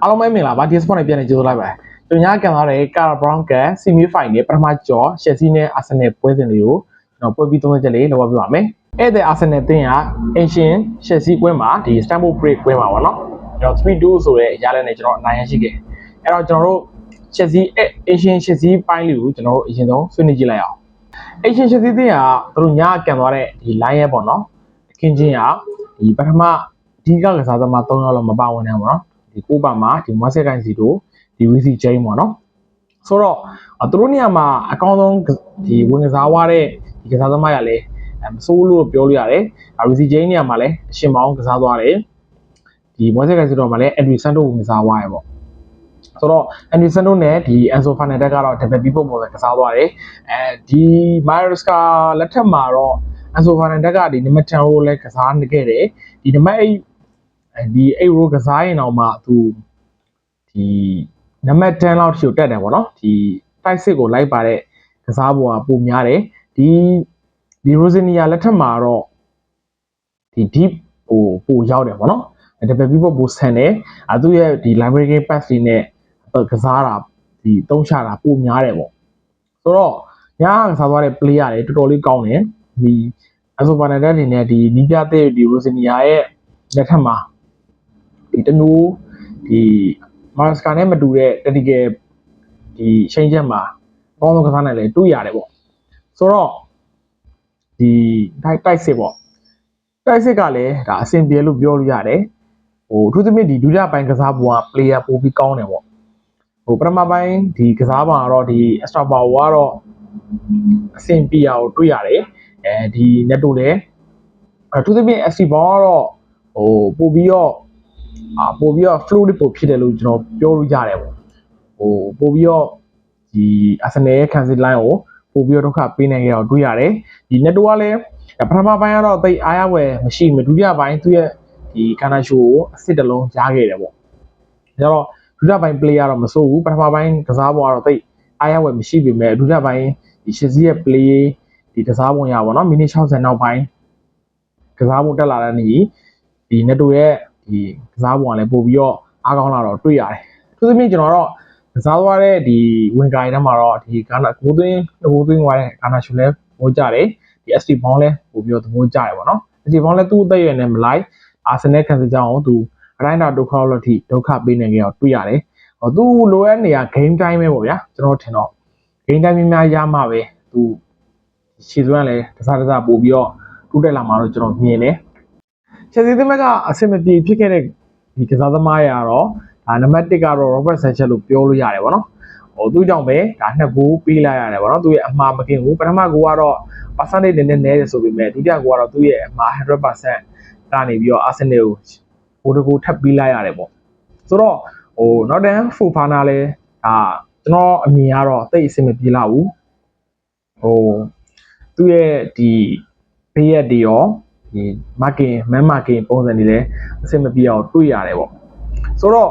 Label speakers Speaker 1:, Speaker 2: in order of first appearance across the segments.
Speaker 1: အားလုံးပဲမင်္ဂလာပါ DS Sport နဲ့ပြန်လည်ကြိုဆိုလိုက်ပါတယ်ကျွန်တော်ညကန်သွားတဲ့ Cara Brown က Semi Final နဲ့ပထမကြော် Chelsea နဲ့ Arsenal ပွဲစဉ်လေးကိုကျွန်တော်ပွဲပြီးသုံးချက်လေးလောက်ပြပါမယ်အဲ့တဲ့ Arsenal တင်းက Ancient Chelsea ပွဲမှာဒီ Stamford Bridge ပွဲမှာပေါ့နော်ကျွန်တော် 3-2 ဆိုတဲ့ရလဒ်နဲ့ကျွန်တော်အနိုင်ရရှိခဲ့အဲ့တော့ကျွန်တော်တို့ Chelsea Ancient Chelsea ပိုင်းလေးကိုကျွန်တော်တို့အရင်ဆုံးဆွေးနွေးကြည့်လိုက်အောင် Ancient Chelsea တင်းကသူတို့ညကန်သွားတဲ့ဒီ line ရဲ့ပေါ့နော်အခင်းချင်းကဒီပထမဒီကစားသမား3ယောက်လောက်မပါဝင်နိုင်ဘူးနော်ဒီကိုပါမှာဒီမွတ်ဆက်ကန်စီတို့ဒီဝီစီချင်းပေါ့နော်ဆိုတော့သူတို့နေရာမှာအကောင်းဆုံးဒီဝင်ကစားသွားတဲ့ဒီကစားသမားရလဲမစိုးလို့ပြောလို့ရတယ်ဝီစီချင်းနေရာမှာလဲအရှင်မောင်းကစားသွားတယ်ဒီမွတ်ဆက်ကန်စီတို့မှာလဲအန်ဒရီဆန်တိုဝင်ကစားသွားရပေါ့ဆိုတော့အန်ဒရီဆန်တိုနဲ့ဒီအန်ဆိုဖာနန်ဒက်ကတော့ဒဗယ်ပီဖို့ပုံစံကစားသွားတယ်ဒီမိုင်ရစ်ကာလက်ထက်မှာတော့အန်ဆိုဖာနန်ဒက်ကဒီနံပါတ်10ကိုလဲကစားနေခဲ့တယ်ဒီနံပါတ်8ဒီ8 row ကစားရင်တော့မှသူဒီနံပါတ်10လောက်ထိကိုတက်တယ်ပေါ့နော်ဒီတိုက်စစ်ကိုလိုက်ပါတဲ့ကစားပုံကပုံများတယ်ဒီရိုဇနီယာလက်ထက်မှာတော့ဒီ deep ပိုရောက်တယ်ပေါ့နော်ဒါပေမဲ့ပြီးပိုဆန်တယ်သူရဲ့ဒီ library pass လေးနဲ့ကစားတာဒီသုံးချတာပိုများတယ်ပေါ့ဆိုတော့ညကစားသွားတဲ့ player တွေတော်တော်လေးကောင်းတယ်ဒီအဆိုပါနယ်တဲ့အနေနဲ့ဒီနီးပြတဲ့ဒီရိုဇနီယာရဲ့လက်ထက်မှာဒီတနိုးဒီမာစကာနဲ့မတူတဲ့တတိကယ်ဒီရှိန်ချက်မှာအကောင်းဆုံးကစားနိုင်လေတွေ့ရတယ်ပေါ့ဆိုတော့ဒီတိုက်စစ်ပေါ့တိုက်စစ်ကလည်းဒါအဆင်ပြေလို့ပြောလို့ရတယ်အထူးသဖြင့်ဒီဒုတိယပိုင်းကစားပုံက player ပိုပြီးကောင်းတယ်ပေါ့ပထမပိုင်းဒီကစားပုံကတော့ဒီ extra power ကတော့အဆင်ပြေအောင်တွေ့ရတယ်ဒီ netto လည်းအထူးသဖြင့် SC ဘောင်းကတော့ပို့ပြီးတော့flow လေးပို့ဖြစ်တယ်လို့ကျွန်တော်ပြောလို့ရတယ်ပေါ့ပို့ပြီးတော့ဒီ Arsenal ရဲ့ cancel line ကိုပို့ပြီးတော့ဒုက္ခပေးနိုင်ကြတော့တွေ့ရတယ်ဒီ netto ကလည်းပထမပိုင်းကတော့တိတ်အားရဝယ်မရှိဘူးဒုတိယပိုင်းသူ့ရဲ့ဒီကာနာရှိုကိုအစ်စ်တလုံးကြားခဲ့တယ်ပေါ့ဒါတော့ဒုတိယပိုင်း player တော့မစိုးဘူးပထမပိုင်းကစားပုံကတော့တိတ်အားရဝယ်မရှိပေမဲ့ဒုတိယပိုင်းဒီရှစ်စီးရဲ့ play ဒီကစားပုံရပါတော့မိနစ်60နောက်ပိုင်းကစားပုံတက်လာတဲ့နေ့ဒီ netto ရဲ့ဒီကစားပုံကလည်းပို့ပြီးတော့အားကောင်းလာတော့တွေ့ရတယ်။သူသမီးကျွန်တော်တော့ကစားသွားတဲ့ဒီဝင်ကိုင်ထဲမှာတော့ဒီကာနာကိုသွင်းသွားတဲ့ကာနာရှူလဲပို့ကြတယ်။ဒီ ST ဘောင်းလဲပို့ပြီးတော့သဘောကျတယ်ပေါ့နော်။ ST ဘောင်းလဲသူ့အသက်အရွယ်နဲ့မလိုက်အာဆင်နယ်ခံစစ်ကြောင်းကိုသူအတိုင်းတာဒုက္ခလောက်ထိဒုက္ခပေးနိုင်ကြတော့တွေ့ရတယ်။သူလိုအပ်နေရ game time ပဲပေါ့ဗျာ။ကျွန်တော်ထင်တော့ game time များရမှပဲသူရှီစွမ်းလဲတစားပို့ပြီးတော့တိုးတက်လာမှာတော့ကျွန်တော်မြင်တယ်။ချက်စီသမက်ကအဆင်မပြေဖြစ်ခဲ့တဲ့ဒီကစားသမားရတော့ဒါနံပါတ်1ကတော့ Robert Sanchez လို့ပြောလို့ရတယ်ပေါ့နော်သူ့ကြောင့်ပဲဒါ2ဂိုးပေးလိုက်ရတယ်ပေါ့နော်သူရဲ့အမှားမကင်းဘူးပထမဂိုးကတော့ percentage နည်းတယ်ဆိုပေမဲ့ဒုတိယဂိုးကတော့သူ့ရဲ့အမှား 100% ကနေပြီးတော့ Arsenal ကိုဂိုးထပ်ပေးလိုက်ရတယ်ပေါ့ဆိုတော့Northern Fofana လဲဒါကျွန်တော်အမြင်ကတော့တိတ်အဆင်မပြေလောက်ဘူးသူ့ရဲ့ဒီဘေးရက်တွေရောဒီမန်မာကင်ပုံစံတွေလည်းအဆင်မပြေအောင်တွေ့ရတယ်ပေါ့ဆိုတော့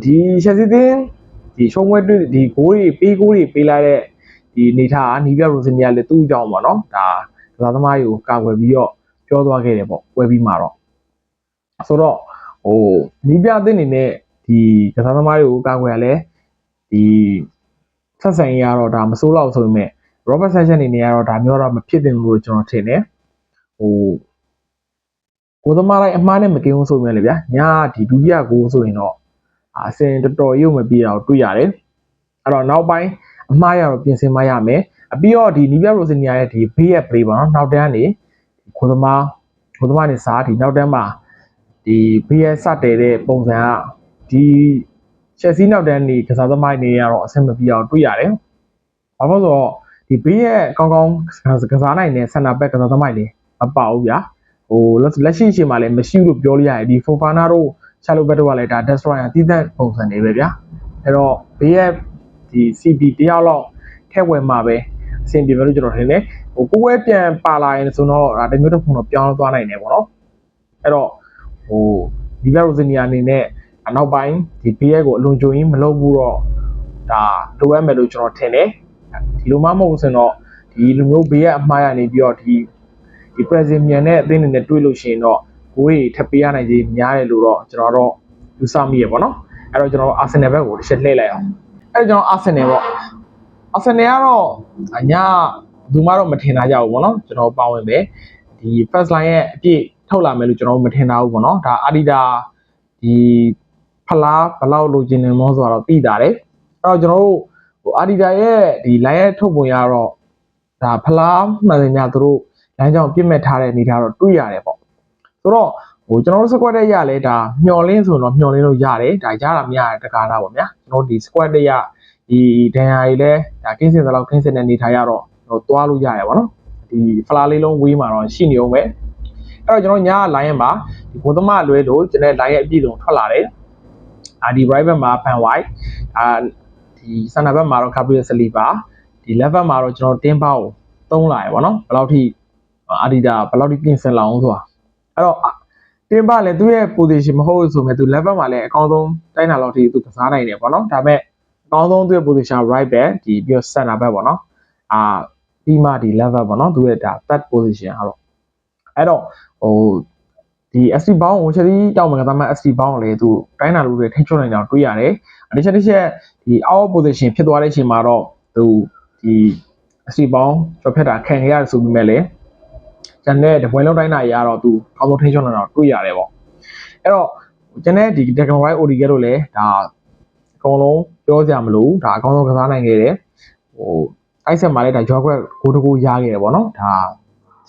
Speaker 1: ဒီချက်စီတင်းဒီရှုံးပွဲတွေ့ဒီဂိုးတွေပေးလိုက်တဲ့ဒီနေထားနီးပြရိုစနီယာလည်းသူ့အကြောင်းပေါ့နော်ဒါကစားသမားတွေကိုကာကွယ်ပြီးတော့ပြောသွားခဲ့တယ်ပေါ့ပွဲပြီးမှာတော့ဆိုတော့နီးပြအသင်းအနေနဲ့ဒီကစားသမားတွေကိုကာကွယ်ရလဲဒီဆက်ဆံရေးကတော့ဒါမစိုးလောက်ဆိုပေမဲ့ Robert Sanchez အနေနဲ့ကတော့ဒါမျိုးတော့မဖြစ်သင့်ဘူးလို့ကျွန်တော်ထင်တယ်ကိုသမားလိုက်အမှားနဲ့မကင်းဘူးဆိုပေမဲ့လေဗျာညဒီဒုတိယဂိုးဆိုရင်တော့အစင်တော်တော်ရုပ်မပြေအောင်တွေ့ရတယ်အဲ့တော့နောက်ပိုင်းအမှားရတော့ပြင်ဆင်မရမယ်ပြီးတော့ဒီနီးပြရိုစနီယာရဲ့ဒီဘေးရဲ့ play ပေါ့နော်နောက်တန်းနေကိုသမားနေစားဒီနောက်တန်းမှာဒီဘေးရဲ့စတယ်တဲ့ပုံစံကဒီချက်စီနောက်တန်းနေကစားသမားနေရတော့အဆင်မပြေအောင်တွေ့ရတယ်ဘာလို့ဆိုတော့ဒီဘေးရဲ့ကောင်းကစားနိုင်တဲ့ center back ကစားသမားတွေမပါဘူးဗျာလက်ရှိအချိန်မှာလည်းမရှိလို့ပြောလို့ရတယ်ဒီ Fofana တို့ချာလိုဘက်တို့ကလည်းဒါ destroyer တီးတဲ့ပုံစံတွေပဲဗျာအဲ့တော့ဘေးရဲ့ဒီ CB တယောက်လောက်ထက်ဝယ်မှာပဲအဆင်ပြေမယ်လို့ကျွန်တော်ထင်တယ်ကိုယ်ပြန်ပါလာရင်ဆိုတော့ဒါတမျိုးတစ်ခုတော့ပြောင်းသွားနိုင်တယ်ပေါ့နော်အဲ့တော့ဒီဘက်ရိုဇနီယာအနေနဲ့နောက်ပိုင်းဒီဘေးရဲ့ကိုအလွန်ကြုံရင်မလုပ်ဘူးတော့ဒါလိုအပ်မယ်လို့ကျွန်တော်ထင်တယ်ဒီလိုမှမဟုတ်ဆိုတော့ဒီလူမျိုးဘေးရဲ့အမှားရနေပြီးတော့ဒီ present မြန်တဲ့အသင်းတွေနဲ့တွေ့လို့ရှိရင်တော့ကိုယ်တွေထပ်ပေးရနိုင်ခြင်းများတယ်လို့တော့ကျွန်တော်တော့ယူဆမိရပေါ့နော် အဲ့တော့ကျွန်တော် Arsenal ဘက်ကိုတစ်ချက်လှည့်လိုက်အောင်အဲ့တော့ကျွန်တော် Arsenal ပေါ့ Arsenal ကတော့ညဘူးမှတော့မထင်တာကြဘူးပေါ့နော်ကျွန်တော်ပါဝင်ပဲဒီ first line ရဲ့အပြည့်ထုတ်လာမယ်လို့ကျွန်တော်မထင်တာဘူးပေါ့နော်ဒါ Adidas ဒီဖလားဘလောက်လိုချင်နေမောဆိုတော့သိတာတယ်အဲ့တော့ကျွန်တော်တို့ဟို Adidas ရဲ့ဒီ line ရဲ့ထုတ်ပုံရတော့ဒါဖလားမှန်တယ်များသူတို့လမ်းကြောင်းပြစ်မဲ့ထားတဲ့အနေထားတော့တွေ့ရတယ်ပေါ့ဆိုတော့ဟိုကျွန်တော်တို့ squad တက်ရလဲဒါမျော်လင်းဆိုတော့မျော်လင်းလို့ရတယ်ဒါရတာမရတဲ့တကားတာပေါ့ဗျာကျွန်တော်ဒီ squad တက်ရဒီဒန်ယာကြီးလဲဒါကင်းစင်သလောက်ကင်းစင်တဲ့အနေထားရတော့သွားလို့ရတယ်ပေါ့နော်ဒီဖလားလေးလုံးဝေးမှာတော့ရှိနေအောင်ပဲအဲ့တော့ကျွန်တော်ည line မှာဒီဘုံသမလွဲလို့ကျွန်တော် line ရဲ့အပြည့်စုံထွက်လာတယ်ဒီ right back မှာ Van White ဒီ center back မှာတော့ Gabriel Saliba ဒီ left back မှာတော့ကျွန်တော်တင်းပေါက်ကိုသုံးလာရပေါ့နော်ဘယ်လောက်ထိ Adidas ဘယ်လောက်ထိပြင်ဆင်လာအောင်ဆိုတာအဲ့တော့တင်းပေါက်လည်းသူ့ရဲ့ position မဟုတ်ဆိုမဲ့သူ left back မှာလည်းအကောင်းဆုံးတိုင်းတာလောက်ထိသူကစားနိုင်တယ်ပေါ့နော်ဒါပေမဲ့အကောင်းဆုံးသူ့ရဲ့ position right back ဒီပြီးတော့ center back ပေါ့နော်ပြီးမှဒီ left back ပေါ့နော်သူရဲ့ဒါ third position အဲ့တော့ဟိုဒီ SC ဘောင်းကိုချက်ပြီးတောက်မှာကတည်းက SC ဘောင်းကိုလေသူတိုင်းတာလို့တွေထိချုံနေကြတွေ့ရတယ်ဒီချက်ဒီ out position ဖြစ်သွားတဲ့အချိန်မှာတော့သူဒီ SC ဘောင်းကျော်ဖြတ်တာခံရရဆိုပြီးမဲ့လေကျန်တဲ့တပွဲလုံးတိုင်းတာရတော့သူအောက်ဆုံးထိချုံနေတာတွေ့ရတယ်ပေါ့အဲ့တော့ကျန်တဲ့ဒီ Declan Rice Odegaard တို့လည်းဒါအကုန်လုံးပြောစရာမလိုဒါအကောင်းဆုံးကစားနိုင်ခဲ့တယ်ဟိုတိုက်ဆက်မှာလည်းဒါ Jorquet ကိုတကူရခဲ့တယ်ပေါ့နော်ဒါ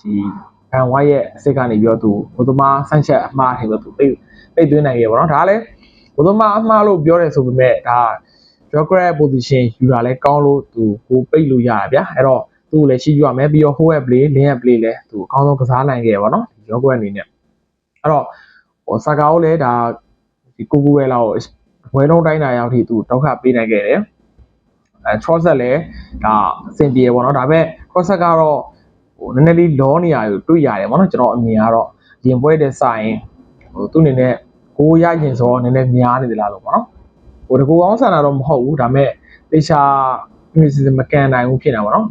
Speaker 1: ဒီဘန်ဝိုက်ရဲ့အစ်စ်ကနေပြီးတော့သူဘုသမားဆန့်ချက်အမှားထင်ပြီးသူပိတ်သွင်းနိုင်ခဲ့ပေါ့နော်ဒါလည်းဘုသမားအမှားလို့ပြောတယ်ဆိုပေမဲ့ဒါ Jorquet position ယူတာလည်းကောင်းလို့သူကိုပိတ်လို့ရတာဗျာအဲ့တော့သူ့လည်းရှိကြရမယ်ပြီးတော့ hold play link play လည်းသူအကောင်းဆုံးကစားနိုင်ခဲ့ပေါ့နော် Jorquet အနေနဲ့အဲ့တော့ဟိုစကားကိုလည်းဒါဒီကိုကူဝဲလာကိုဘွဲလုံးတိုင်းတာရောက်ထိသူဒုက္ခပေးနိုင်ခဲ့တယ်Trossard လည်းဒါအဆင်ပြေပေါ့နော်ဒါပေမဲ့ Trossard ကတော့ဟိုနည်းနည်းလေးလောနေရတယ်တွေ့ရတယ်ပေါ့နော်ကျွန်တော်အမြင်ကတော့ရင်ပွဲတဲ့ဆိုင်ဟိုသူ့အနေနဲ့ကိုရရင်ဆိုတော့နည်းနည်းများနေသလားလို့ပေါ့နော်ဟိုတကူအောင်ဆန်တာတော့မဟုတ်ဘူးဒါပေမဲ့တေချာ season မကန်နိုင်ဘူးဖြစ်နေတာပေါ့နော်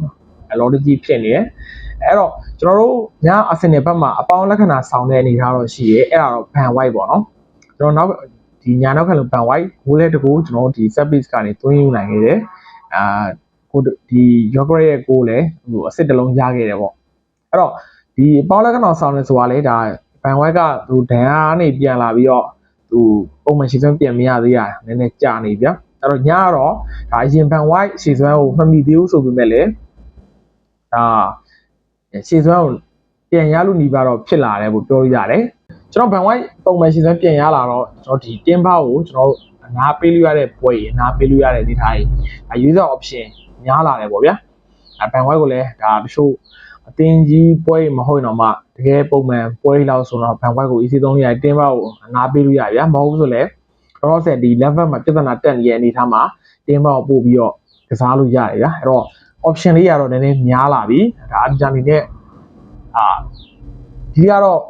Speaker 1: အလော်ကြီးဖြစ်နေတယ်အဲ့တော့ကျွန်တော်တို့ည Arsenal ဘက်မှာအပေါင်းလက္ခဏာဆောင်တဲ့အနေထားတော့ရှိရဲအဲ့ဒါတော့ Van White ပေါ့နော်ကျွန်တော်နောက်ဒီညာနောက်ခါလို့ Van White ဟိုးလဲတကူကျွန်တော်ဒီ set piece ကနေသွင်းယူနိုင်ခဲ့တယ်ကိုဒီ Jorquet ရဲ့ကိုလည်းဟိုအစ်စ်တလုံးရခဲ့တယ်ပေါ့အဲ့တော့ဒီပေါင်းလက္ခဏာဆောင်နေဆိုတာလေဒါဘန်ဝိုက်ကသူဒန်အားနေပြန်လာပြီးတော့သူပုံမှန်ရှီဇန်ပြန်မရသေးရနည်းနည်းကြာနေဗျာအဲ့တော့ညကတော့ဒါအရင်ဘန်ဝိုက်ရှီဇန်ကိုမှတ်မိသေးဘူးဆိုပေမဲ့လေဒါရှီဇန်ကိုပြန်ရလို့နေပါတော့ဖြစ်လာတယ်လို့ပြောရရတယ်ကျွန်တော်ဘန်ဝိုက်ပုံမှန်ရှီဇန်ပြန်ရလာတော့ကျွန်တော်ဒီတင်းပေါက်ကိုကျွန်တော်အနာပေးလို့ရတဲ့ပွဲအနာပေးလို့ရတဲ့ဒီထားကြီး user option များလာတယ်ပေါ့ဗျာဘန်ဝိုက်ကိုလည်းဒါတချို့အတင်းကြီးပွဲမဟုတ်တော့မှတကယ်ပုံမှန်ပွဲလောက်ဆိုတော့ဘန်ဝိုက်ကို EC3 ရတင်းပေါက်ကိုအနာပေးလို့ရဗျာမဟုတ်ဘူးဆိုလည်းတော့ဆက်ဒီ level မှာပြဿနာတက်နေတဲ့အနေထားမှာတင်းပေါက်ပို့ပြီးတော့ကစားလို့ရတယ်ဗျာအဲ့တော့ option လေးကတော့နည်းနည်းများလာပြီဒါအကြံနေနဲ့ဒီကတော့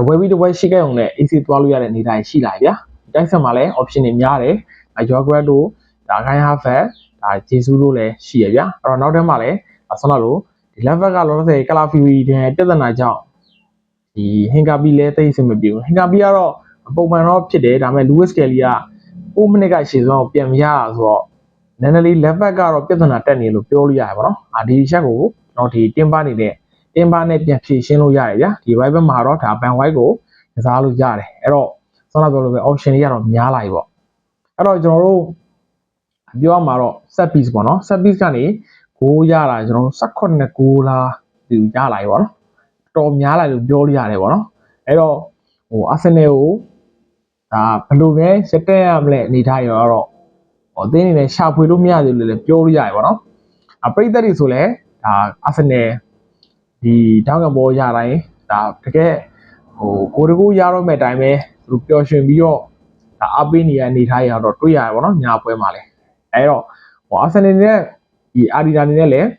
Speaker 1: ဝယ်ပြီးတစ်ပွဲရှိခဲ့အောင်နဲ့ AC သွားလို့ရတဲ့အနေအထားရှိလာဗျာတိုက်ဆက်မှာလည်း option တွေများတယ်Jorquet တို့ဒါခိုင်းဟာဖက်ဒါဂျေဆူးတို့လည်းရှိရဗျာအဲ့တော့နောက်ထပ်မှာလည်းဆောင်းလာလို့ဒီ level ကလောလောဆယ်ကလာဖီဝီတဲ့ပြဿနာကြောင့်ဒီဟင်ကာပီလည်းသိအဆင်မပြေဘူးဟင်ကာပီကတော့ပုံမှန်တော့ဖြစ်တယ်ဒါပေမဲ့ Lewis Kelly က6မိနစ်ကရှေ့ဆုံးပြန်မရဆိုတော့နည်းနည်းလေး level ကတော့ပြဿနာတက်နေလို့ပြောလို့ရတယ်ပေါ့နော်ဒီချက်ကိုတော့ဒီတင်းပါနေတဲ့တင်းပါနဲ့ပြန်ဖြည့်ရှင်းလို့ရတယ်ဗျာဒီ right back မှာတော့ဒါ Van White ကိုကစားလို့ရတယ်အဲ့တော့ဆောင်းလာပြောလို့ပဲ option တွေကတော့များလာပြီပေါ့အဲ့တော့ကျွန်တော်တို့ပြောရမှာတော့ set piece ပေါ့နော် set piece ကနေကိုရတာကျွန်တော်18နဲ့6လားဒီရလာပြီပေါ့နော်တော်များလာလို့ပြောလို့ရတယ်ပေါ့နော်အဲ့တော့ဟို Arsenal ကိုဒါဘယ်လိုပဲစတက်ရမလဲအနေထားရောတော့ဟိုအသင်းနေနဲ့ရှာဖွေလို့မရသေးလို့လည်းပြောလို့ရတယ်ပေါ့နော်ပရိသတ်တွေဆိုလဲဒါ Arsenal ဒီတောင်းကဘောရတိုင်းဒါတကယ်ဟိုကိုတကူရတော့မဲ့အတိုင်းပဲသူပျော်ရွှင်ပြီးတော့ဒါအပေးနေရအနေထားရတော့တွေ့ရတယ်ပေါ့နော်ညာပွဲမှာလဲအဲ့တော့ဟို Arsenal နဲ့ဒီ Adidas နေနဲ့လည်း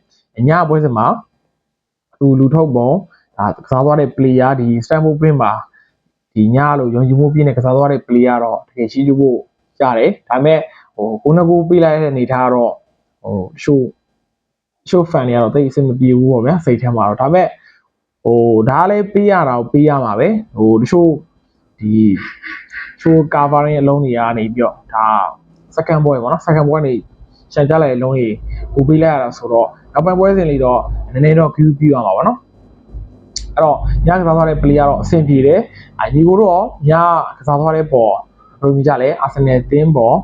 Speaker 1: ညပွဲစဉ်မှာသူလူထုတ်ပုံဒါကစားသွားတဲ့ player ဒီ Stamford Bridge မှာဒီညလို့ယုံကြည်မှုပြည့်နေကစားသွားတဲ့ player တော့တကယ်ရှိကြဖို့ရတယ်ဒါပေမဲ့ဟိုကိုနှစ်ကိုပေးလိုက်တဲ့အနေထားတော့ဟိုရှိုး fan တွေကတော့တိတ်အဆင်မပြေဘူးပေါ့ဗျာစိတ်ထဲမှာတော့ဒါပေမဲ့ဟိုဒါလည်းပေးရတာကိုပေးရမှာပဲဟိုတချို့ဒီ ချိုး covering အလုံးတွေကနေပြီးတော့ဒါ second ball ပေါ့နော် second ball ကနေရှန်ကြလိုက်အလုံးကြီးပို့ပေးလိုက်ရတာဆိုတော့နောက်ပိုင်းပွဲစဉ်လေးတော့နည်းနည်းတော့ view ပြရမှာပါနော်အဲ့တော့ညကစားသွားတဲ့ play ကတော့အဆင်ပြေတယ်ညီကိုတော့ညကစားသွားတဲ့ပေါ်ဘယ်လိုမြင်ကြလဲ Arsenal တင်းပေါ်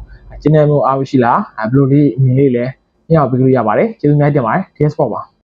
Speaker 1: ကျင်းနေမှုအားမရှိလားဘယ်လိုလေးမြင်လေးလဲညောက်ပြီးလို့ရပါတယ်ကျေးဇူးများတင်ပါတယ် DS Sport ပါ